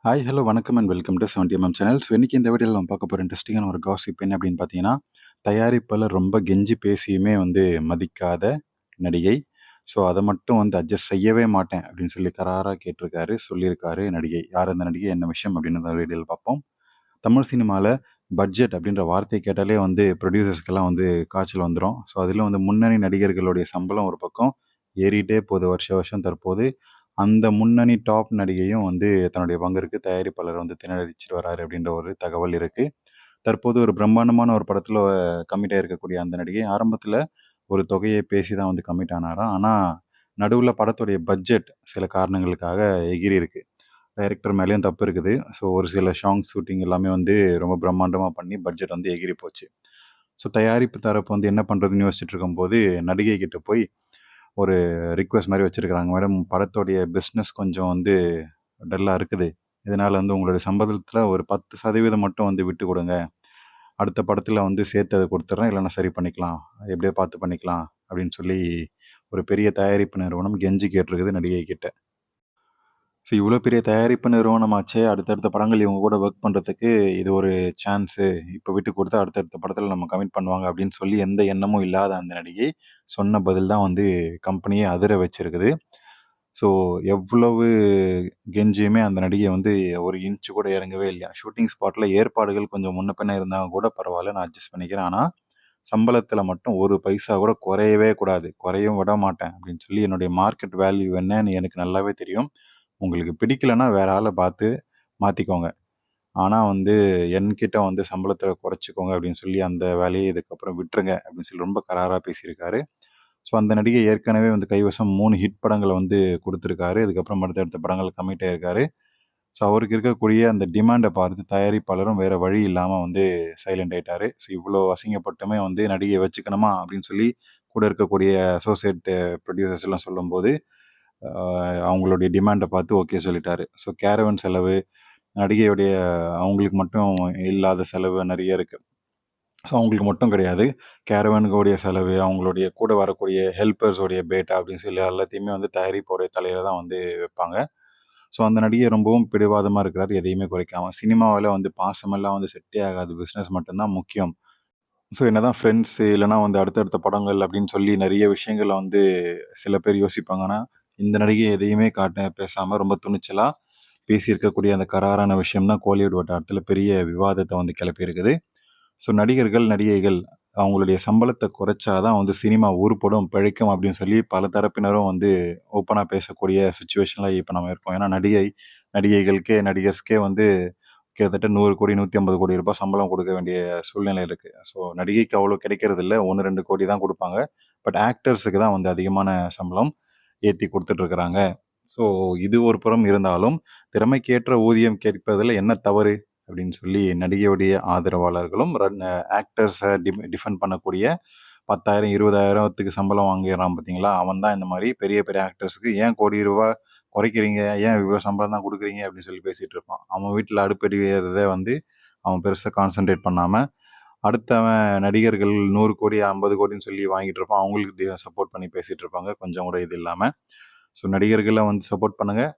Hi, hello, வணக்கம் and welcome to 70 channel. So இன்னைக்கு இந்த வீடியோவில் நம்ம பார்க்க போகிற இன்ட்ரெஸ்டிங்கான ஒரு காசிப் என்ன அப்படின்னு பார்த்தீங்கன்னா, தயாரிப்பாளர் ரொம்ப கெஞ்சி பேசியுமே மதிக்காத நடிகை. ஸோ அதை மட்டும் அட்ஜஸ்ட் செய்யவே மாட்டேன் அப்படின்னு சொல்லி கராராக சொல்லியிருக்காரு நடிகை. யார் அந்த நடிகை, என்ன விஷயம் அப்படின்னு அந்த வீடியோவில் பார்ப்போம். தமிழ் சினிமாவில் பட்ஜெட் அப்படின்ற வார்த்தையை கேட்டாலே ப்ரொடியூசர்ஸ்க்கெல்லாம் காய்ச்சல் வந்துடும். ஸோ அதிலும் முன்னணி நடிகர்களுடைய சம்பளம் ஒரு பக்கம் ஏறிட்டே போகுது வருஷ வருஷம். தற்போது அந்த முன்னணி டாப் நடிகையும் தன்னுடைய பங்கிற்கு தயாரிப்பாளர் திணறடிச்சிட்டு வராரு அப்படின்ற ஒரு தகவல் இருக்குது. தற்போது ஒரு பிரம்மாண்டமான ஒரு படத்தில் கமிட் ஆகிருக்கக்கூடிய அந்த நடிகை ஆரம்பத்தில் ஒரு தொகையை பேசி தான் கமிட் ஆனாராம். ஆனால் நடுவில் படத்துடைய பட்ஜெட் சில காரணங்களுக்காக எகிரி இருக்கு. டைரக்டர் மேலேயும் தப்பு இருக்குது. ஸோ ஒரு சில ஷூட்டிங் எல்லாமே ரொம்ப பிரம்மாண்டமாக பண்ணி பட்ஜெட் எகிரி போச்சு. ஸோ தயாரிப்பு தரப்பு என்ன பண்ணுறதுன்னு யோசிச்சுட்டு இருக்கும்போது நடிகை கிட்ட போய் ஒரு ரிக்வெஸ்ட் மாதிரி வச்சுருக்கிறாங்க. மேடம், படத்தோடைய பிஸ்னஸ் கொஞ்சம் டல்லாக இருக்குது. இதனால் உங்களுடைய சம்பளத்தில் ஒரு 10% மட்டும் விட்டு கொடுங்க. அடுத்த படத்தில் சேர்த்து அதை கொடுத்துட்றேன், இல்லைன்னா சரி பண்ணிக்கலாம், எப்படியோ பார்த்து பண்ணிக்கலாம் அப்படின்னு சொல்லி ஒரு பெரிய தயாரிப்பு நிறுவனம் கெஞ்சி கேட்டிருக்குது நடிகை கிட்ட. ஸோ இவ்வளோ பெரிய தயாரிப்பு நிறுவனமாச்சே, அடுத்தடுத்த படங்கள் இவங்க கூட ஒர்க் பண்ணுறதுக்கு இது ஒரு சான்ஸு. இப்போ விட்டு கொடுத்தா அடுத்தடுத்த படத்தில் நம்ம கமிட் பண்ணுவாங்க அப்படின்னு சொல்லி எந்த எண்ணமும் இல்லாத அந்த நடிகை சொன்ன பதில் தான் கம்பெனியை அதிர வச்சிருக்குது. ஸோ எவ்வளவு கெஞ்சியுமே அந்த நடிகை ஒரு இன்ச்சு கூட இறங்கவே இல்லையா. ஷூட்டிங் ஸ்பாட்டில் ஏற்பாடுகள் கொஞ்சம் முன்ன பின்ன இருந்தால் கூட பரவாயில்ல, நான் அட்ஜஸ்ட் பண்ணிக்கிறேன். ஆனால் சம்பளத்தில் மட்டும் ஒரு பைசா கூட குறையவே கூடாது, குறையவும் விட மாட்டேன் அப்படின்னு சொல்லி என்னுடைய மார்க்கெட் வேல்யூ என்னன்னு எனக்கு நல்லாவே தெரியும். உங்களுக்கு பிடிக்கலன்னா வேற ஆளை பார்த்து மாற்றிக்கோங்க. ஆனால் என்கிட்ட சம்பளத்தை குறைச்சிக்கோங்க அப்படின்னு சொல்லி அந்த வேலையை இதுக்கப்புறம் விட்டுருங்க அப்படின்னு சொல்லி ரொம்ப கராராக பேசியிருக்காரு. ஸோ அந்த நடிகை ஏற்கனவே கைவசம் 3 ஹிட் படங்களை கொடுத்துருக்காரு. அதுக்கப்புறம் அடுத்தடுத்த படங்கள் கமிட் ஆயிருக்காரு. ஸோ அவருக்கு இருக்கக்கூடிய அந்த டிமாண்டை பார்த்து தயாரிப்பாளரும் வேறு வழி இல்லாமல் சைலண்ட் ஆகிட்டாரு. ஸோ இவ்வளோ அசிங்கப்பட்டுமே நடிகையை வச்சுக்கணுமா அப்படின்னு சொல்லி கூட இருக்கக்கூடிய அசோசியேட் ப்ரொடியூசர்ஸ் எல்லாம் சொல்லும்போது அவங்களுடைய டிமாண்டை பார்த்து ஓகே சொல்லிட்டாரு. ஸோ கேரவன் செலவு, நடிகையுடைய அவங்களுக்கு மட்டும் இல்லாத செலவு நிறைய இருக்குது. ஸோ அவங்களுக்கு மட்டும் கிடையாது, கேரவனுடைய செலவு, அவங்களுடைய கூட வரக்கூடிய ஹெல்ப்பர்ஸோடைய பேட்டா அப்படின்னு சொல்லி எல்லாத்தையுமே தயாரிப்போடைய தலையில் தான் வைப்பாங்க. ஸோ அந்த நடிகை ரொம்பவும் பிடிவாதமாக இருக்கிறார், எதையுமே குறைக்காம. சினிமாவில் பாசமெல்லாம் செட்டே ஆகாது, பிஸ்னஸ் மட்டும்தான் முக்கியம். ஸோ என்னதான் ஃப்ரெண்ட்ஸு இல்லைனா அடுத்தடுத்த படங்கள் அப்படின்னு சொல்லி நிறைய விஷயங்களை சில பேர் யோசிப்பாங்க. ஆனால் இந்த நடிகை எதையுமே பேசாமல் ரொம்ப துணிச்சலாக பேசியிருக்கக்கூடிய அந்த கராரான விஷயம் தான் கோலிவுட் வட்டாரத்தில் பெரிய விவாதத்தை கிளப்பியிருக்குது. ஸோ நடிகர்கள், நடிகைகள் அவங்களுடைய சம்பளத்தை குறைச்சாதான் சினிமா உருப்படும், பிழைக்கும் அப்படின்னு சொல்லி பல தரப்பினரும் ஓப்பனாக பேசக்கூடிய சுச்சுவேஷனில் இப்போ நம்ம இருக்கோம். ஏன்னா நடிகைகளுக்கே, நடிகர்ஸ்க்கே கிட்டத்தட்ட 100 கோடி, 150 கோடி ரூபாய் சம்பளம் கொடுக்க வேண்டிய சூழ்நிலை இருக்குது. ஸோ நடிகைக்கு அவ்வளோ கிடைக்கிறது இல்லை, 1, 2 கோடி தான் கொடுப்பாங்க. பட் ஆக்டர்ஸுக்கு தான் அதிகமான சம்பளம் ஏற்றி கொடுத்துட்ருக்குறாங்க. ஸோ இது ஒரு புறம் இருந்தாலும், திறமைக்கேற்ற ஊதியம் கேட்பதில் என்ன தவறு அப்படின்னு சொல்லி நடிகையுடைய ஆதரவாளர்களும் ஆக்டர்ஸை டிஃபெண்ட் பண்ணக்கூடிய 10,000 20,000த்துக்கு சம்பளம் வாங்கிடுறான் பார்த்தீங்களா, அவன் தான் இந்த மாதிரி பெரிய பெரிய ஆக்டர்ஸுக்கு ஏன் கோடி ரூபா குறைக்கிறீங்க, ஏன் இவ்வளோ சம்பளம் தான் கொடுக்குறீங்க அப்படின்னு சொல்லி பேசிகிட்டு இருப்பான். அவன் வீட்டில் அடுப்படி வேறதை அவன் பெருசாக கான்சன்ட்ரேட் பண்ணாமல், அடுத்தவன் நடிகர்கள் 100 கோடி 50 கோடின்னு சொல்லி வாங்கிட்டு இருப்பான், அவங்களுக்கு சப்போர்ட் பண்ணி பேசிகிட்டு இருப்பாங்க, கொஞ்சம் கூட இது இல்லாமல். ஸோ நடிகர்களை சப்போர்ட் பண்ணுங்கள்,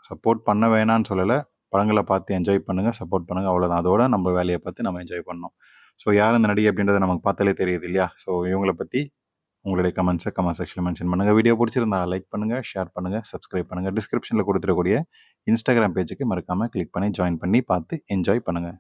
சப்போர்ட் பண்ண வேணான்னு சொல்லலை, படங்களை பார்த்து என்ஜாய் பண்ணுங்கள், சப்போர்ட் பண்ணுங்கள், அவ்வளோதான். அதோட நம்ம வேலையை பார்த்து நம்ம என்ஜாய் பண்ணணும். ஸோ யார் அந்த நடிகை அப்படின்றத நமக்கு பார்த்தாலே தெரியுது இல்லையா. ஸோ இவங்களை பற்றி உங்களுடைய கமெண்ட்ஸை கமெண்ட் செக்ஷனில் மென்ஷன் பண்ணுங்கள். வீடியோ பிடிச்சிருந்தா லைக் பண்ணுங்கள், ஷேர் பண்ணுங்கள், சப்ஸ்கிரைப் பண்ணுங்கள். டிஸ்கிரிப்ஷனில் கொடுத்துருக்கூடிய இன்ஸ்டாகிராம் பேஜுக்கு மறக்காமல் கிளிக் பண்ணி ஜாயின் பண்ணி பார்த்து என்ஜாய் பண்ணுங்கள்.